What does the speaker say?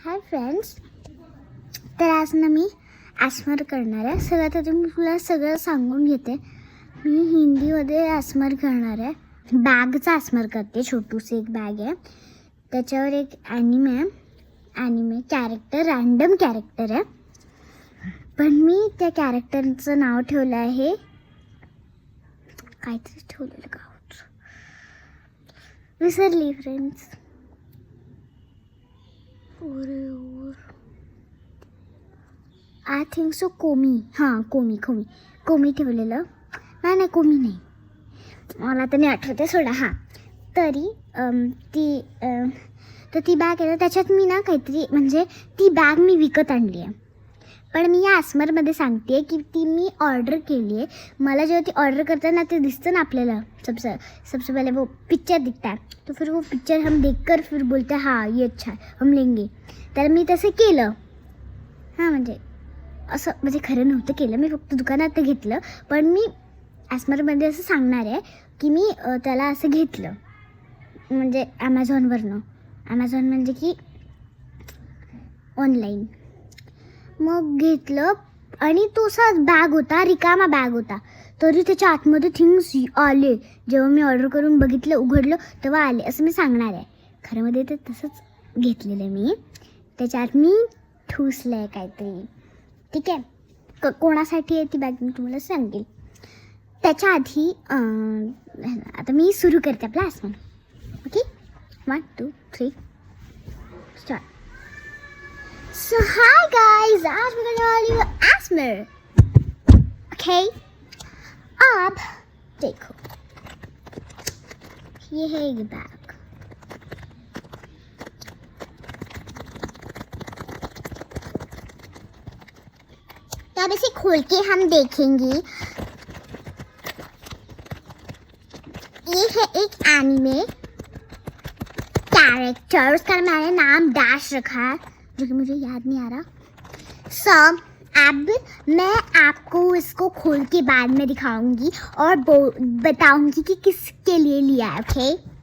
Hi friends, तर आज ना मी ॲस्मर करणार आहे. सगळ्यात आधी मी तुला सगळं सांगून घेते. मी हिंदीमध्ये ॲस्मर करणार आहे. बॅगचा ॲस्मर करते. छोटूसी एक बॅग आहे, त्याच्यावर एक ॲनिमे कॅरेक्टर, रँडम कॅरेक्टर आहे. पण मी त्या कॅरेक्टरचं नाव ठेवलं आहे, काहीतरी ठेवलेलं का विसरली फ्रेंड्स. आय थिंक सो कोमी. हां, कोमी ठेवलेलं. नाही कोमी नाही, मला तर नाही आठवते, सोडा. हां, तरी ती बॅग आहे ना, त्याच्यात मी ना काहीतरी, म्हणजे ती बॅग मी विकत आणली आहे. पण मी या ॲस्मरमध्ये सांगते आहे की ती मी ऑर्डर केली आहे. मला जेव्हा ती ऑर्डर करते ना, ते दिसतं ना आपल्याला, सबसे पहले वो पिक्चर दिखता है, तो फिर वो पिक्चर हम देखकर फिर बोलते हैं हाँ ये अच्छा है, हम लेंगे. तर मी तसं केलं. हां, म्हणजे असं, म्हणजे खरं नव्हतं केलं, मी फक्त दुकानात घेतलं. पण मी ॲस्मरमध्ये असं सांगणार आहे की मी त्याला असं घेतलं, म्हणजे ॲमेझॉनवरनं. ॲमेझॉन म्हणजे की ऑनलाईन. मग घेतलं आणि तो असा बॅग होता, रिकामा बॅग होता. तरी त्याच्या आतमध्ये थिंग्स आले. जेव्हा मी ऑर्डर करून बघितलं, उघडलं, तेव्हा आले. असं मी सांगणार आहे. खरंमध्ये तर तसंच घेतलेलं मी. त्याच्यात मी ठुसलं आहे काहीतरी. ठीक आहे, कोणासाठी आहे ती बॅग मी तुम्हाला सांगेल. त्याच्या आधी आता मी सुरू करते आपला ASMR. Okay, 1 2 3 start. So hi guys, आज मैं करने वाली हूँ ॲस्मर. ओके, अब देखो, ये है एक बैग. तो अब इसे खोल के हम देखेंगे. ये है एक एनिमे कैरेक्टर, उसका मैंने नाम डैश रखा है, जो कि मुझे याद नहीं आ रहा. अब मैं आपको इसको खोल के बाद में दिखाऊंगी और बताऊंगी कि किसके लिए लिया है. ओके.